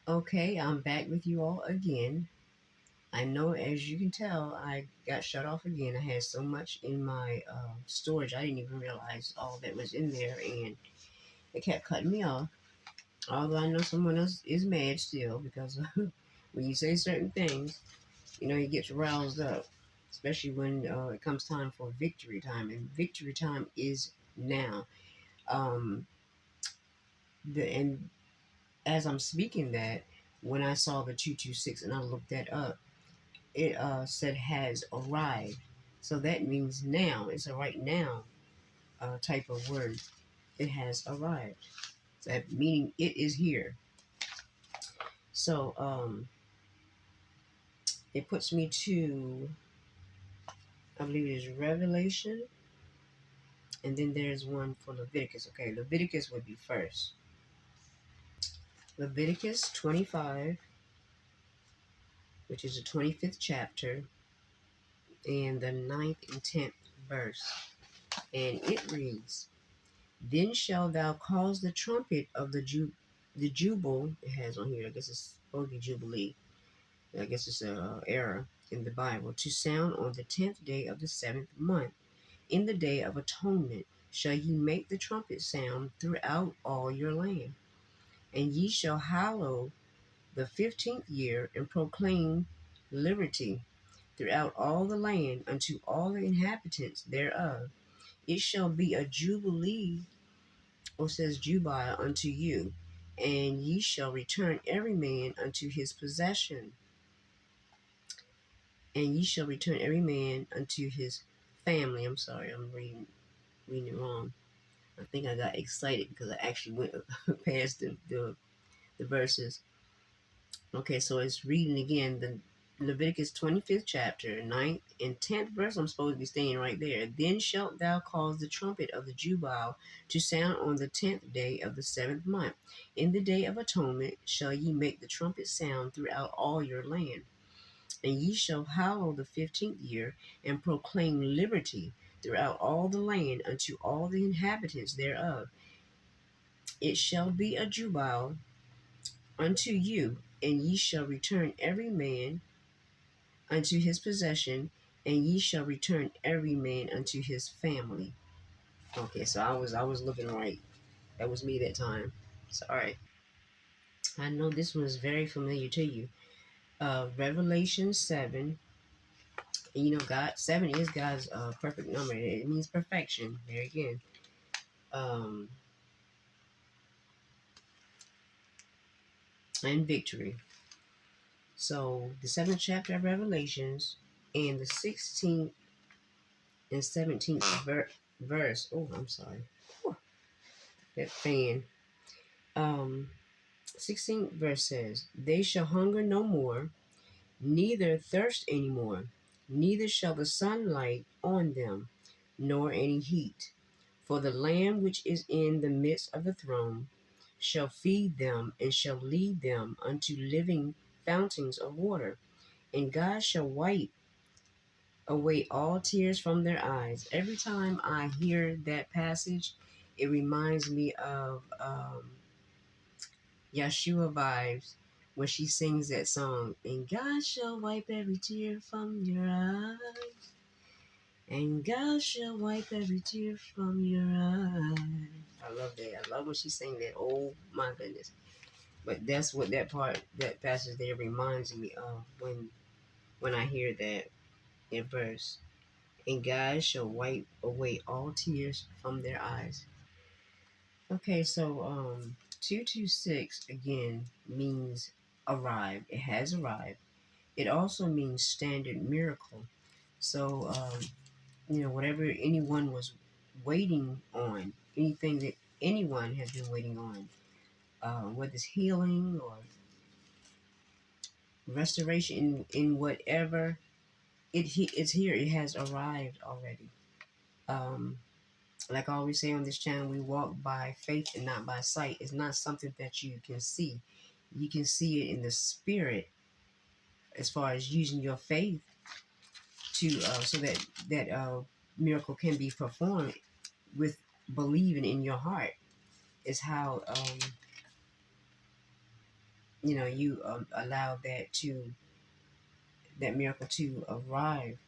Okay, I'm back with you all again. I know, as you can tell, I got shut off again. I had so much in my storage, I didn't even realize all that was in there, and it kept cutting me off. Although I know someone else is mad still because when you say certain things, he gets roused up, especially when it comes time for victory time, and victory time is now. Um, and as I'm speaking that, when I saw the 226 and I looked that up, it said has arrived. So that means now. It's a right now type of word. It has arrived. So that meaning it is here. So it puts me to, I believe it is Revelation. And then there's one for Leviticus. Okay, Leviticus would be first. Leviticus 25, which is the 25th chapter, and the ninth and 10th verse. And it reads, Then shalt thou cause the trumpet of the Jubile, it has on here, I guess it's supposed to be Jubilee. I guess it's an error in the Bible, to sound on the 10th day of the 7th month. In the day of atonement shall ye make the trumpet sound throughout all your land. And ye shall hallow the 15th year and proclaim liberty throughout all the land unto all the inhabitants thereof. It shall be a jubilee, or says Jubile, unto you, and ye shall return every man unto his possession, and ye shall return every man unto his family. I'm sorry, I'm reading it wrong. I think I got excited because I actually went past the verses. Okay, so it's reading again the Leviticus 25th chapter, 9th and 10th verse. I'm supposed to be staying right there. Then shalt thou cause the trumpet of the Jubile to sound on the 10th day of the 7th month. In the day of atonement shall ye make the trumpet sound throughout all your land. And ye shall hallow the 15th year and proclaim liberty throughout all the land unto all the inhabitants thereof. It shall be a Jubile unto you, and ye shall return every man unto his possession, and ye shall return every man unto his family. Okay, so I was looking right. That was me that time. Sorry. I know this one is very familiar to you. Revelation 7. And God, 7 is God's perfect number. It means perfection. There again. Um, and victory. So the 7th chapter of Revelations and the 16th and 17th verse. Oh, I'm sorry. Whew, that fan. Um, 16th verse says, They shall hunger no more, neither thirst any more, neither shall the sun light on them, nor any heat. For the Lamb which is in the midst of the throne shall feed them, and shall lead them unto living fountains of water. And God shall wipe away all tears from their eyes. Every time I hear that passage, it reminds me of Yeshua vibes when she sings that song. And God shall wipe every tear from your eyes. And God shall wipe every tear from your eyes. I love that. I love when she sang that. Oh my goodness. But that's what that passage there reminds me of when I hear that verse. And God shall wipe away all tears from their eyes. Okay, so 226 again means arrived. It has arrived. It also means standard miracle. So whatever anyone was waiting on, anything that anyone has been waiting on, whether it's healing or restoration in whatever, it's here. It has arrived already. Um, like I always say on this channel, we walk by faith and not by sight. It's not something that you can see. You can see it in the spirit, as far as using your faith to so that miracle can be performed with believing in your heart. Is how you allow that miracle to arrive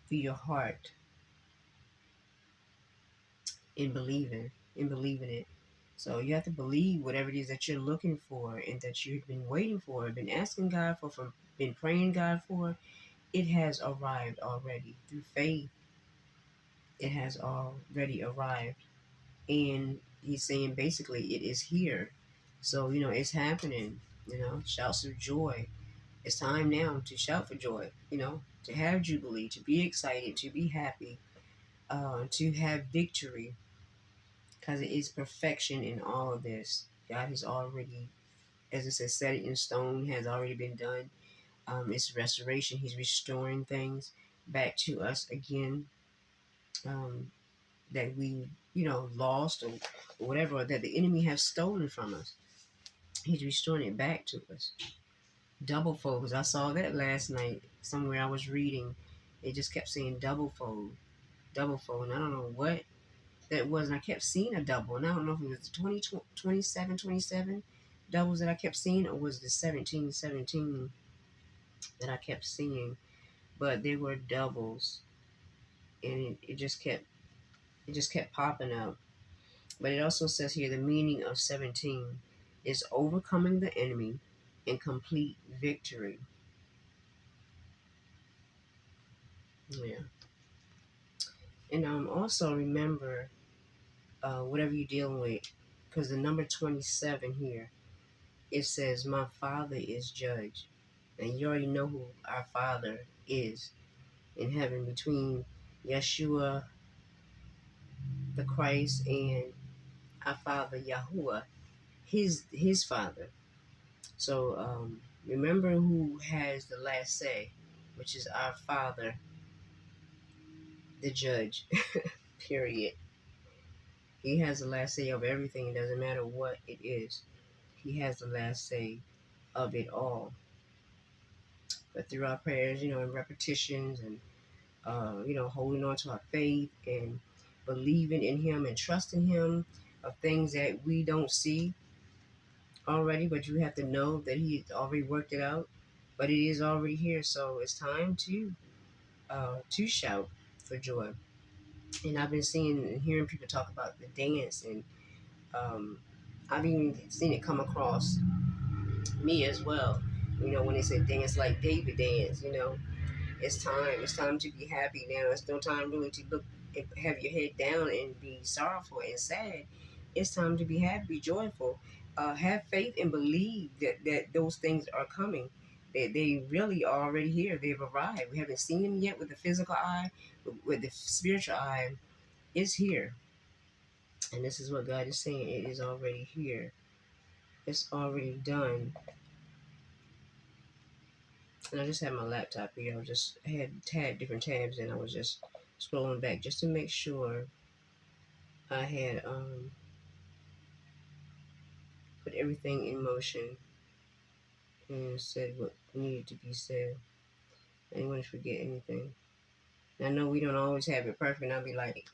through your heart in believing it. So you have to believe whatever it is that you're looking for and that you've been waiting for, been asking God for been praying God for. It has arrived already through faith. It has already arrived, and He's saying basically it is here. So it's happening. Shouts of joy. It's time now to shout for joy. To have jubilee, to be excited, to be happy, to have victory, because it is perfection in all of this. God has already, as it says, set it in stone, has already been done. It's restoration. He's restoring things back to us again, that we, lost or whatever, or that the enemy has stolen from us. He's restoring it back to us. Double fold, because I saw that last night somewhere I was reading. It just kept saying double fold, double fold. And I don't know what that was. And I kept seeing a double. And I don't know if it was the 20, 27 doubles that I kept seeing, or was the 17 that I kept seeing. But they were doubles. And it just kept popping up. But it also says here the meaning of 17 is overcoming the enemy in complete victory. Yeah. And also remember, whatever you're dealing with, because the number 27 here, it says, "My Father is judge." And you already know who our Father is in heaven, between Yeshua, the Christ, and our Father, Yahuwah, his Father. So remember who has the last say, which is our Father, the judge, period. He has the last say of everything. It doesn't matter what it is. He has the last say of it all. But through our prayers, and repetitions, and holding on to our faith and believing in Him and trusting Him of things that we don't see already, but you have to know that He's already worked it out. But it is already here, so it's time to shout for joy. And I've been seeing and hearing people talk about the dance, and I've even seen it come across me as well. When they say dance like David dance, it's time. It's time to be happy now. It's no time really to look, have your head down and be sorrowful and sad. It's time to be happy, be joyful, have faith and believe that those things are coming. They really are already here. They've arrived. We haven't seen them yet with the physical eye, but with the spiritual eye, it's here. And this is what God is saying. It is already here. It's already done. And I just had my laptop here. I had different tabs, and I was just scrolling back just to make sure I had put everything in motion and said what needed to be said. I didn't want to forget anything. And I know we don't always have it perfect. And I'll be like,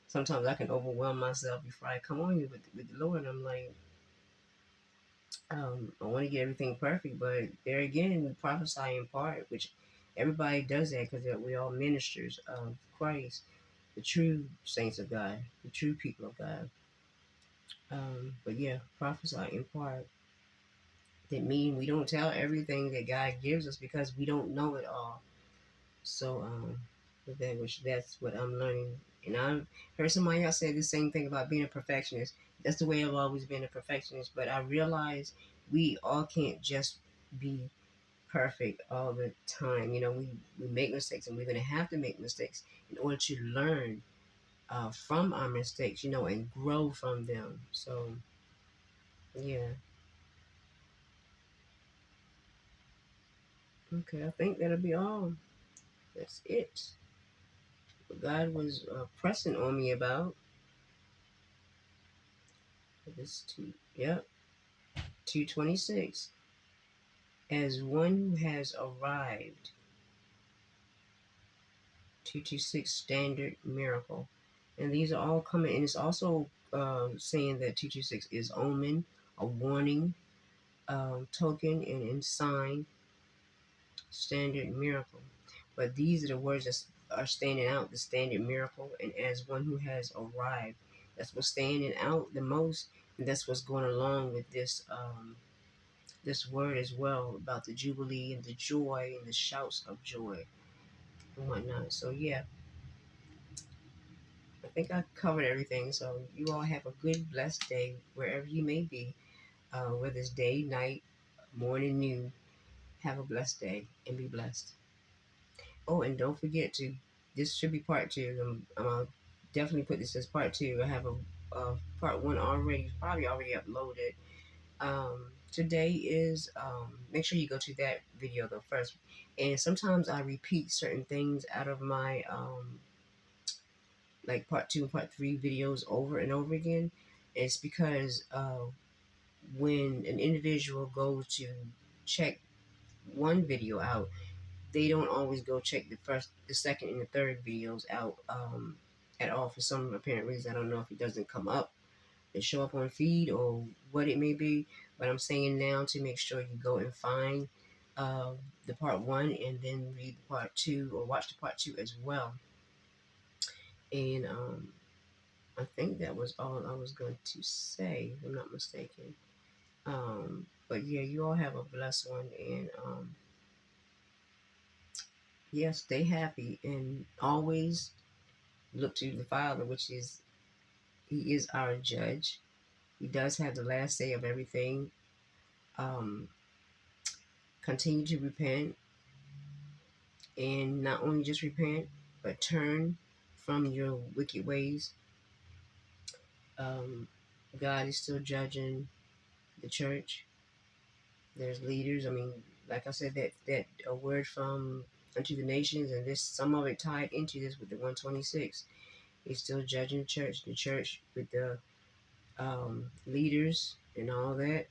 sometimes I can overwhelm myself before I come on here with the Lord. And I'm like, I want to get everything perfect, but there again, we prophesy in part, which everybody does that because we're all ministers of Christ, the true saints of God, the true people of God. But yeah, prophesy in part. That mean we don't tell everything that God gives us because we don't know it all. So that's what I'm learning. And I've heard somebody else say the same thing about being a perfectionist. That's the way I've always been a perfectionist. But I realize we all can't just be perfect all the time. We make mistakes, and we're going to have to make mistakes in order to learn from our mistakes, and grow from them. So, yeah. Okay, I think that'll be all. That's it. What God was pressing on me about this yep, 226. As one who has arrived, 226 standard miracle. And these are all coming, and it's also saying that 226 is omen, a warning, token and in sign, standard miracle. But these are the words that are standing out, the standard miracle, and as one who has arrived. That's what's standing out the most, and that's what's going along with this word as well about the Jubilee and the joy and the shouts of joy and whatnot. So yeah, I think I covered everything. So you all have a good, blessed day wherever you may be, whether it's day, night, morning, noon. Have a blessed day and be blessed. Oh, and don't forget to, this should be part two. I'm definitely put this as part two. I have a part one already, probably already uploaded. Today is, make sure you go to that video though first. And sometimes I repeat certain things out of my, like part two and part three videos over and over again. It's because when an individual goes to check one video out, they don't always go check the first, the second, and the third videos out at all for some apparent reason. I don't know if it doesn't come up and show up on feed or what it may be, but I'm saying now to make sure you go and find uh, the part one and then read the part two or watch the part two as well. And I think that was all I was going to say, if I'm not mistaken. But yeah, you all have a blessed one, and yeah, stay happy and always look to the Father, which is, He is our judge. He does have the last say of everything. Um, Continue to repent, and not only just repent, but turn from your wicked ways. Um, God is still judging the church. There's leaders. I mean, like I said, that a word from unto the nations, and this some of it tied into this with the 126. He's still judging the church with the leaders and all that.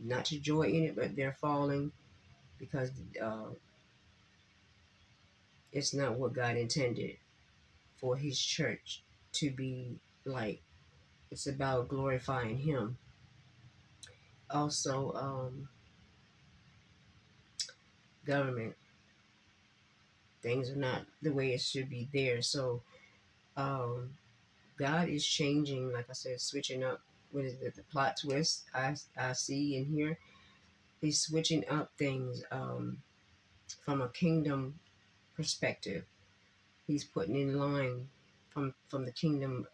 Not to joy in it, but they're falling because it's not what God intended for His church to be like. It's about glorifying Him. Also, government things are not the way it should be there. So, um, God is changing. Like I said, switching up. What is it? The plot twist I see in here. He's switching up things from a kingdom perspective. He's putting in line from the kingdom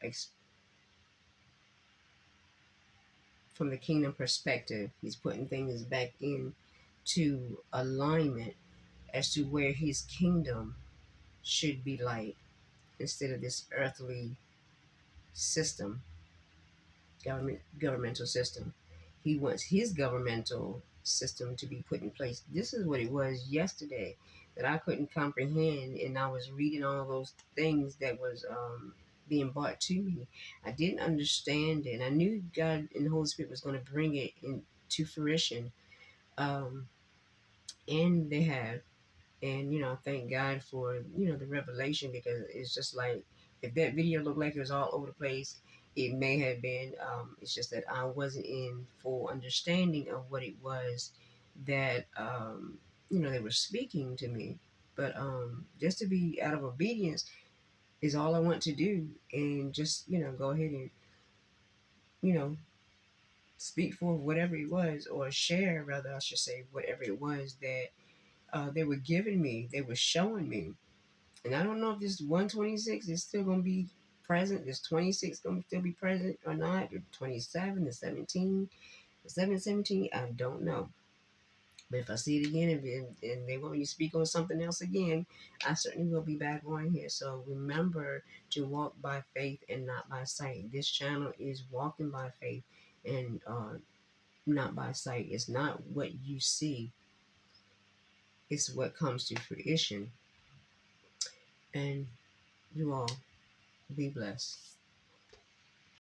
from the kingdom perspective. He's putting things back in to alignment as to where his kingdom should be like, instead of this earthly system, governmental system. He wants his governmental system to be put in place. This is what it was yesterday that I couldn't comprehend, and I was reading all those things that was being brought to me. I didn't understand it. I knew God and the Holy Spirit was going to bring it into fruition, um, and they have. And I thank God for the revelation, because it's just like, if that video looked like it was all over the place, it may have been. It's just that I wasn't in full understanding of what it was that they were speaking to me. But just to be out of obedience is all I want to do, and just go ahead and you know speak for whatever it was, or share, rather I should say, whatever it was that they were giving me, they were showing me. And I don't know if this 126 is still going to be present. This 26 going to still be present or not. The 27, the 17, the 717, I don't know. But if I see it again, and they want me to speak on something else again, I certainly will be back on here. So remember to walk by faith and not by sight. This channel is walking by faith and not by sight. It's not what you see, it's what comes to fruition. And you all be blessed.